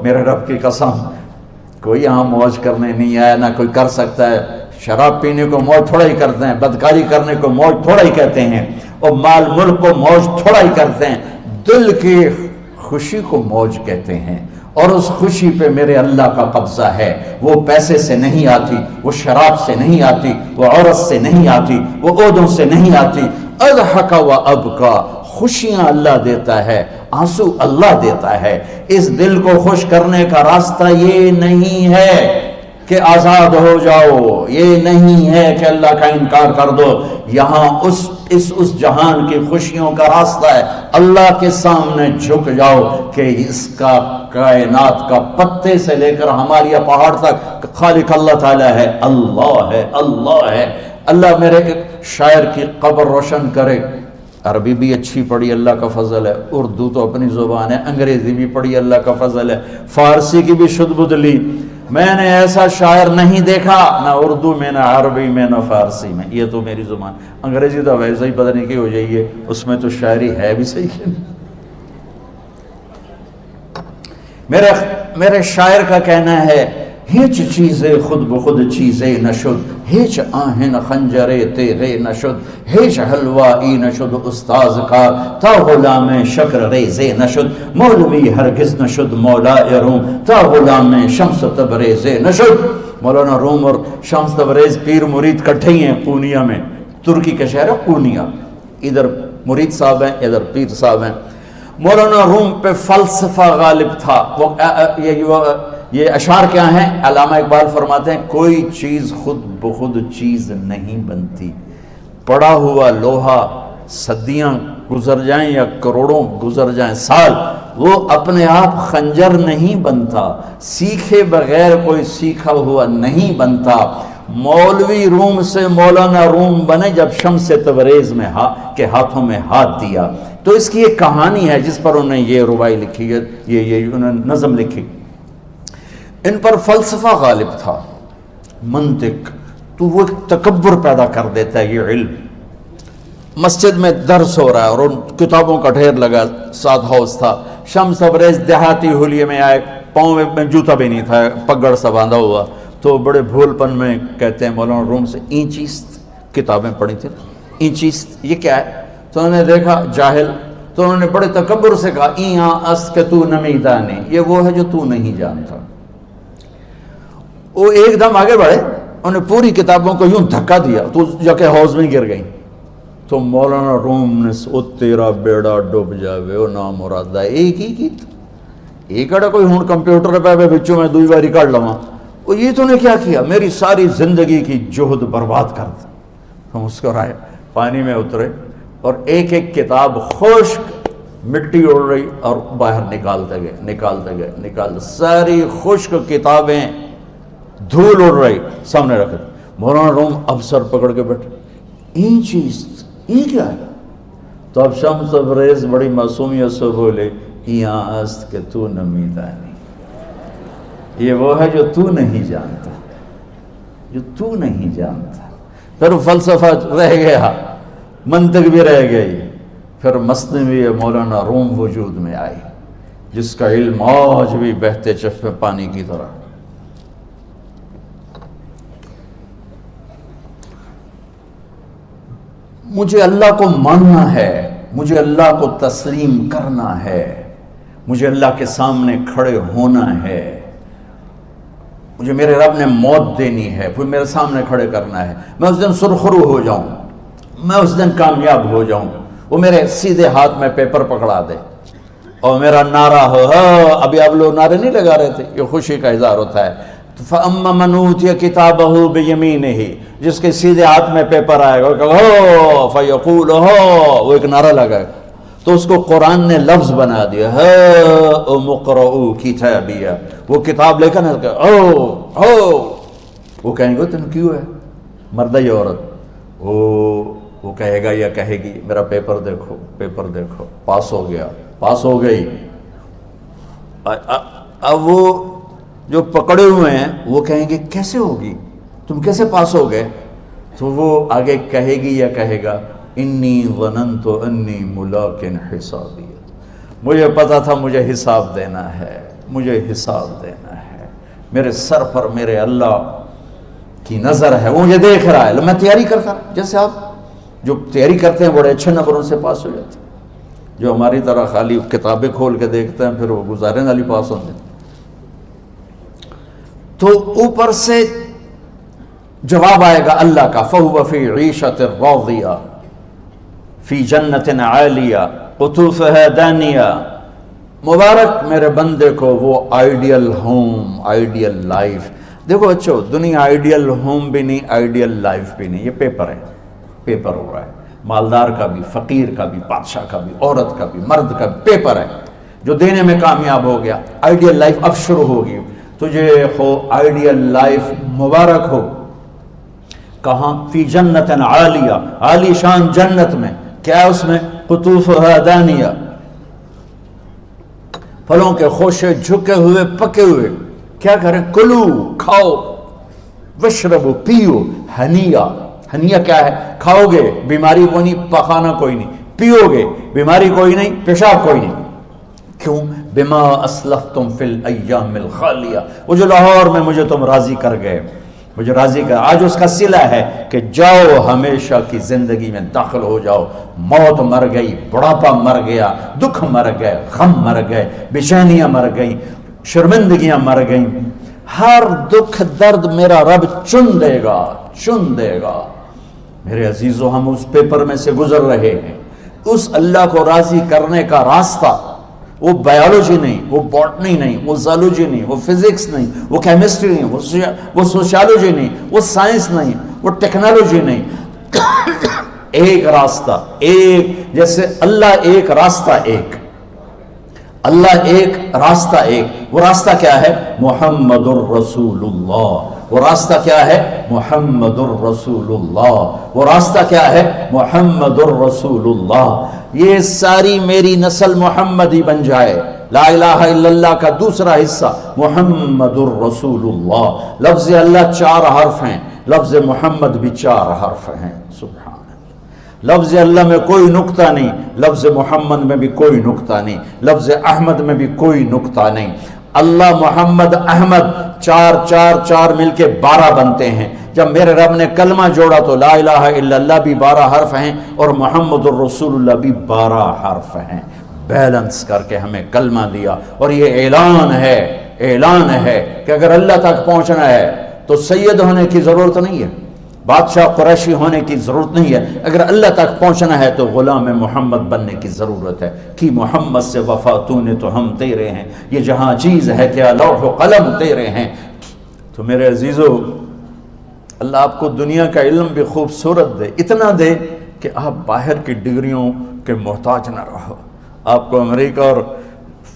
میرے رب کی قسم کوئی یہاں موج کرنے نہیں آیا، نہ کوئی کر سکتا ہے۔ شراب پینے کو موج تھوڑا ہی کرتے ہیں، بدکاری کرنے کو موج تھوڑا ہی کہتے ہیں، اور مال ملک کو موج تھوڑا ہی کرتے ہیں، دل کی خوشی کو موج کہتے ہیں۔ اور اس خوشی پہ میرے اللہ کا قبضہ ہے، وہ پیسے سے نہیں آتی، وہ شراب سے نہیں آتی، وہ عورت سے نہیں آتی، وہ عہدوں سے نہیں آتی۔ اضحک و ابکا، خوشیاں اللہ دیتا ہے، آنسو اللہ دیتا ہے۔ اس دل کو خوش کرنے کا راستہ یہ نہیں ہے کہ آزاد ہو جاؤ، یہ نہیں ہے کہ اللہ کا انکار کر دو۔ یہاں اس جہان کی خوشیوں کا راستہ ہے، اللہ کے سامنے جھک جاؤ کہ اس کا کائنات کا پتے سے لے کر ہمارے پہاڑ تک خالق اللہ تعالیٰ ہے، اللہ ہے، اللہ ہے۔ اللہ میرے شاعر کی قبر روشن کرے۔ عربی بھی اچھی پڑھی، اللہ کا فضل ہے، اردو تو اپنی زبان ہے، انگریزی بھی پڑھی، اللہ کا فضل ہے، فارسی کی بھی شد بد لی۔ میں نے ایسا شاعر نہیں دیکھا، نہ اردو میں، نہ عربی میں، نہ فارسی میں، یہ تو میری زبان۔ انگریزی تو ویسے ہی پتہ نہیں کی ہو جائیے، اس میں تو شاعری ہے بھی صحیح ہے۔ میرے شاعر کا کہنا ہے، ہیچ چیزیں خود بخود چیزیں نشد، ہیچ آہن خنجرے تیغے نشد، ہیچ حلوائی نشد استاذ کا، تا غلام شکر ریزے نشد، مولوی ہرگز نشد مولا روم، تا غلام شمس تبریز نشد۔ مولانا روم اور شمس تبریز پیر مرید کٹھے ہی ہیں پونیا میں، ترکی کا شہر ہے پونیا، ادھر مرید صاحب ہیں، ادھر پیر صاحب ہیں۔ مولانا روم پہ فلسفہ غالب تھا۔ یہ اشعار کیا ہیں؟ علامہ اقبال فرماتے ہیں، کوئی چیز خود بخود چیز نہیں بنتی، پڑا ہوا لوہا صدیاں گزر جائیں یا کروڑوں گزر جائیں سال، وہ اپنے آپ خنجر نہیں بنتا، سیکھے بغیر کوئی سیکھا ہوا نہیں بنتا۔ مولوی روم سے مولانا روم بنے جب شمس تبریز میں کے ہاتھوں میں ہاتھ دیا۔ تو اس کی ایک کہانی ہے جس پر انہوں نے یہ ربائی لکھی ہے، یہ انہوں نے نظم لکھی۔ ان پر فلسفہ غالب تھا، منطق، تو وہ تکبر پیدا کر دیتا ہے یہ علم۔ مسجد میں درس ہو رہا ہے اور ان کتابوں کا ڈھیر لگا، ساتھ ہاؤس تھا۔ شمس تبریز دیہاتی حلیے میں آئے، پاؤں میں جوتا بھی نہیں تھا، پگڑ سا باندھا ہوا، تو بڑے بھول پن میں کہتے ہیں مولانا روم سے، اینچیست کتابیں پڑھی تھی، اینچیست یہ کیا ہے؟ تو انہوں نے دیکھا جاہل، تو انہوں نے بڑے تکبر سے کہا، ایہاں اس کہ تو نمیدانی، یہ وہ ہے جو تو نہیں جانتا۔ وہ ایک دم آگے بڑھے، انہوں نے پوری کتابوں کو یوں دھکا دیا تو جا کے حوض میں گر گئی۔ تو مولانا روم نے او تیرا بیڑا ڈوب جاوے او نام مرادہ، ایک ہی کی ایک اڑا کوئی ہون کمپیوٹر پہ بچوں میں دوئی باری کر لواں، وہ یہ تو نے کیا کیا، میری ساری زندگی کی جہد برباد کر دی۔ ہم مسکرائے، پانی میں اترے اور ایک ایک کتاب خشک مٹی اڑ رہی اور باہر نکالتے گئے، ساری خشک کتابیں دھول اڑ رہی سامنے رکھے۔ مولانا روم اب سر پکڑ کے بیٹھے، این چیز یہ کیا ہے؟ تو اب شمس تبریز بڑی معصومیت سے بولے، یہاں است کہ تو نمیدانی، یہ وہ ہے جو تو نہیں جانتا، جو تو نہیں جانتا۔ پھر فلسفہ رہ گیا، منطق بھی رہ گئی، پھر مثنوی مولانا روم وجود میں آئی، جس کا علم آج بھی بہتے چشمے پانی کی طرح۔ مجھے اللہ کو ماننا ہے، مجھے اللہ کو تسلیم کرنا ہے، مجھے اللہ کے سامنے کھڑے ہونا ہے، مجھے میرے رب نے موت دینی ہے، پھر میرے سامنے کھڑے کرنا ہے، میں اس دن سرخرو ہو جاؤں، میں اس دن کامیاب ہو جاؤں، وہ میرے سیدھے ہاتھ میں پیپر پکڑا دے اور میرا نعرہ ہو، ابھی آپ لوگ نعرے نہیں لگا رہے تھے، یہ خوشی کا اظہار ہوتا ہے۔ فَأَمَّا مَنْ أُوتِيَ كِتَابَهُ بِيَمِينِهِ، جس کے سیدھے ہاتھ میں پیپر آئے گا، فَيَقُولُ وہ ایک نعرہ لگائے گا، تو اس کو قرآن نے لفظ بنا دیا، هَاؤْمُ اقْرَءُوا كِتَابِيَهْ، وہ کتاب لے کر وہ کہیں گے تم کیوں ہے، مرد یا عورت، وہ کہے گا یا کہے گی میرا پیپر دیکھو، پیپر دیکھو، پاس ہو گیا، پاس ہو گئی۔ اب وہ جو پکڑے ہوئے ہیں وہ کہیں گے کیسے ہوگی، تم کیسے پاس ہو گئے؟ تو وہ آگے کہے گی یا کہے گا، انی ظننت انی ملاق حسابی، مجھے پتا تھا مجھے حساب دینا ہے، مجھے حساب دینا ہے، میرے سر پر میرے اللہ کی نظر ہے، وہ مجھے دیکھ رہا ہے۔ میں تیاری کرتا ہوں، جیسے آپ جو تیاری کرتے ہیں بڑے اچھے نمبروں سے پاس ہو جاتے ہیں، جو ہماری طرح خالی کتابیں کھول کے دیکھتے ہیں پھر وہ گزارے والی پاس ہوتے ہیں۔ تو اوپر سے جواب آئے گا اللہ کا، فَهُوَ فِي عِيشَةٍ رَاضِيَةٍ فِي جَنَّةٍ عَالِيَةٍ قُطُوفُهَا دَانِيَةٌ۔ مبارک میرے بندے کو وہ آئیڈیل ہوم، آئیڈیل لائف۔ دیکھو بچو، دنیا آئیڈیل ہوم بھی نہیں، آئیڈیل لائف بھی نہیں، یہ پیپر ہے، پیپر ہو رہا ہے، مالدار کا بھی، فقیر کا بھی، بادشاہ کا بھی، عورت کا بھی، مرد کا بھی پیپر ہے۔ جو دینے میں کامیاب ہو گیا، آئیڈیل لائف اب شروع ہوگی۔ تجھے ہو آئیڈیل لائف مبارک ہو۔ کہاں؟ فی جنت عالیہ، عالی شان جنت میں، کیا اس میں؟ قطوفها دانیہ، پھلوں کے خوشے جھکے ہوئے پکے ہوئے۔ کیا کریں؟ کلو، کھاؤ، وشربو، پیو، ہنیا۔ ہنیا کیا ہے؟ کھاؤ گے بیماری کوئی نہیں، پخانا کوئی نہیں، پیو گے بیماری کوئی نہیں، پیشاب کوئی نہیں۔ کیوں؟ بما اسلفتم فی الایام الخالیہ، وہ جو لاہور میں مجھے تم راضی کر گئے، مجھے راضی کر، آج اس کا صلہ ہے کہ جاؤ ہمیشہ کی زندگی میں داخل ہو جاؤ۔ موت مر گئی، بڑھاپا مر گیا، دکھ مر گئے، غم مر گئے، بے چینیاں مر گئیں، شرمندگیاں مر گئیں۔ ہر دکھ درد میرا رب چن دے گا، چن دے گا۔ میرے عزیزو، ہم اس پیپر میں سے گزر رہے ہیں۔ اس اللہ کو راضی کرنے کا راستہ، وہ بایولوجی نہیں، وہ باٹنی نہیں، وہ زالوجی نہیں، وہ فزکس نہیں، وہ کیمسٹری نہیں، وہ سوشیالوجی نہیں، وہ سائنس نہیں، وہ ٹیکنالوجی نہیں۔ ایک راستہ، ایک، جیسے اللہ ایک، راستہ ایک، اللہ ایک، راستہ ایک۔ وہ راستہ کیا ہے؟ محمد الرسول اللہ۔ وہ راستہ کیا ہے؟ محمد الرسول اللہ۔ وہ راستہ کیا ہے؟ محمد الرسول اللہ۔ یہ ساری میری نسل محمدی بن جائے۔ لا الہ الا اللہ کا دوسرا حصہ محمد الرسول اللہ۔ لفظ اللہ 4 حرف ہیں، لفظ محمد بھی 4 حرف ہیں۔ سبحان اللہ۔ لفظ اللہ میں کوئی نقطہ نہیں، لفظ محمد میں بھی کوئی نقطہ نہیں، لفظ احمد میں بھی کوئی نقطہ نہیں۔ اللہ، محمد، احمد، 4 4 4 مل کے 12 بنتے ہیں۔ جب میرے رب نے کلمہ جوڑا تو لا الہ الا اللہ بھی 12 حرف ہیں اور محمد الرسول اللہ بھی 12 حرف ہیں۔ بیلنس کر کے ہمیں کلمہ دیا، اور یہ اعلان ہے، اعلان ہے کہ اگر اللہ تک پہنچنا ہے تو سید ہونے کی ضرورت نہیں ہے، بادشاہ قریشی ہونے کی ضرورت نہیں ہے۔ اگر اللہ تک پہنچنا ہے تو غلام محمد بننے کی ضرورت ہے۔ کہ محمد سے وفا تو نے تو ہم تیرے ہیں، یہ جہاں چیز ہے کیا لوح و قلم تیرے ہیں۔ تو میرے عزیزو، اللہ آپ کو دنیا کا علم بھی خوبصورت دے، اتنا دے کہ آپ باہر کی ڈگریوں کے محتاج نہ رہو، آپ کو امریکہ اور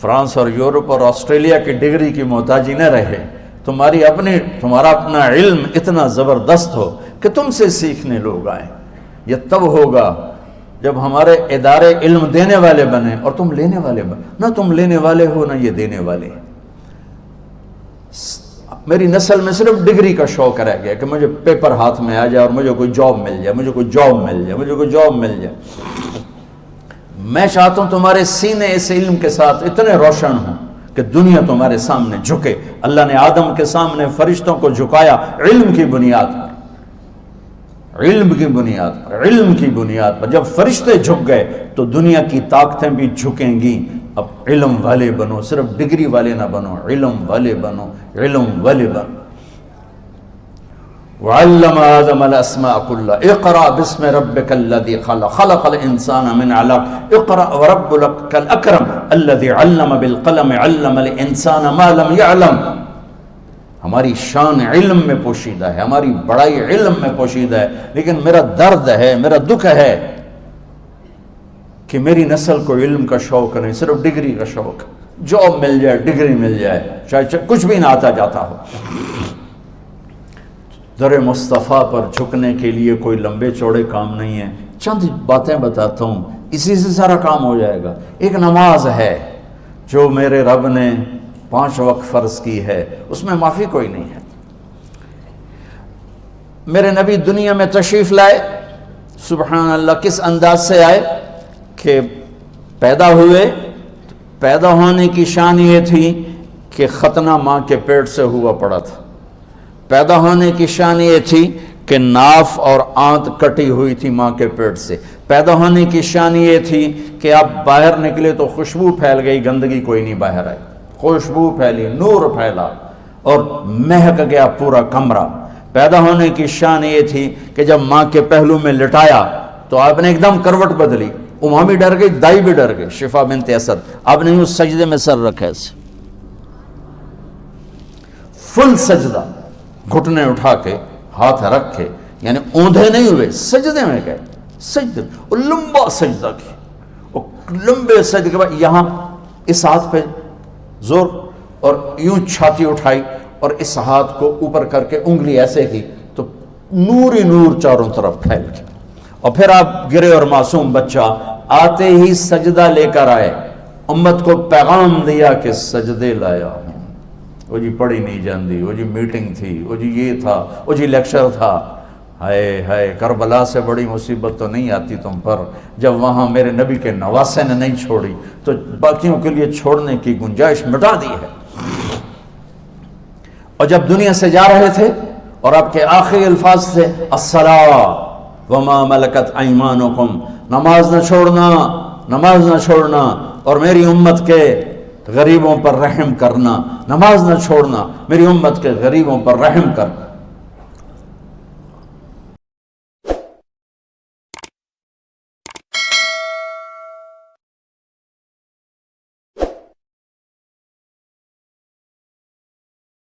فرانس اور یورپ اور آسٹریلیا کی ڈگری کی محتاجی نہ رہے، تمہارا اپنا علم اتنا زبردست ہو کہ تم سے سیکھنے لوگ آئیں۔ یہ تب ہوگا جب ہمارے ادارے علم دینے والے بنے اور تم لینے والے بنے، نہ تم لینے والے ہو نہ یہ دینے والے۔ میری نسل میں صرف ڈگری کا شوق رہ گیا کہ مجھے پیپر ہاتھ میں آ جائے اور مجھے کوئی جاب مل جائے، مجھے کوئی جاب مل جائے، مجھے کوئی جاب مل جائے۔ میں چاہتا ہوں تمہارے سینے اس علم کے ساتھ اتنے روشن ہوں کہ دنیا تمہارے سامنے جھکے۔ اللہ نے آدم کے سامنے فرشتوں کو جھکایا علم کی بنیاد پر، علم کی بنیاد پر، علم کی بنیاد پر۔ جب فرشتے جھک گئے تو دنیا کی طاقتیں بھی جھکیں گی۔ اب علم والے بنو، صرف ڈگری والے نہ بنو، علم والے بنو، علم والے بنو۔ وعلم آدم الاسماء كلها اقرأ باسم ربك الذي خلق خلق الانسان من علق اقرأ وربك الاكرم الذي علم بالقلم علم الانسان ما لم يعلم۔ ہماری شان علم میں پوشیدہ ہے، ہماری بڑائی علم میں پوشیدہ ہے، لیکن میرا درد ہے، میرا دکھ ہے کہ میری نسل کو علم کا شوق نہیں، صرف ڈگری کا شوق۔ جاب مل جائے، ڈگری مل جائے، چاہے کچھ بھی نہ آتا جاتا ہو۔ در مصطفیٰ پر جھکنے کے لیے کوئی لمبے چوڑے کام نہیں ہیں، چند باتیں بتاتا ہوں، اسی سے سارا کام ہو جائے گا۔ ایک نماز ہے جو میرے رب نے 5 وقت فرض کی ہے، اس میں معافی کوئی نہیں ہے۔ میرے نبی دنیا میں تشریف لائے، سبحان اللہ، کس انداز سے آئے کہ پیدا ہوئے، پیدا ہونے کی شان یہ تھی کہ ختنہ ماں کے پیٹ سے ہوا پڑا تھا. پیدا ہونے کی شان یہ تھی کہ ناف اور آنت کٹی ہوئی تھی ماں کے پیٹ سے. پیدا ہونے کی شان یہ تھی کہ آپ باہر نکلے تو خوشبو پھیل گئی, گندگی کوئی نہیں باہر آئی, خوشبو پھیلی, نور پھیلا اور مہک گیا پورا کمرہ. پیدا ہونے کی شان یہ تھی کہ جب ماں کے پہلو میں لٹایا تو آپ نے ایک دم کروٹ بدلی. اماں بھی ڈر گئی, دائی بھی ڈر گئی, شفا بنت اسد. آپ نے اس سجدے میں سر رکھا ایسے, فل سجدہ, گھٹنے اٹھا کے ہاتھ رکھ کے, یعنی اوندھے نہیں ہوئے, سجدے میں گئے. سجدے اور لمبا سجدہ کیا, اور لمبے سجدے کے بعد یہاں اس ہاتھ پہ زور اور یوں چھاتی اٹھائی اور اس ہاتھ کو اوپر کر کے انگلی ایسے کی تو نور ہی نور چاروں طرف پھیل گیا. اور پھر آپ گرے اور معصوم بچہ آتے ہی سجدہ لے کر آئے, امت کو پیغام دیا کہ سجدے لایا ہوں. وہ جی پڑھی نہیں جاندی, وہ جی میٹنگ تھی, وہ جی یہ تھا, وہ جی لیکچر تھا. ہائے ہائے, کربلا سے بڑی مصیبت تو نہیں آتی تم پر جب وہاں میرے نبی کے نواسے نے نہیں چھوڑی تو باقیوں کے لیے چھوڑنے کی گنجائش مٹا دی ہے. اور جب دنیا سے جا رہے تھے اور آپ کے آخری الفاظ تھے الصلاۃ وما ملکت ایمانکم, نماز نہ چھوڑنا, نماز نہ چھوڑنا, اور میری امت کے غریبوں پر رحم کرنا, نماز نہ چھوڑنا, میری امت کے غریبوں پر رحم کر.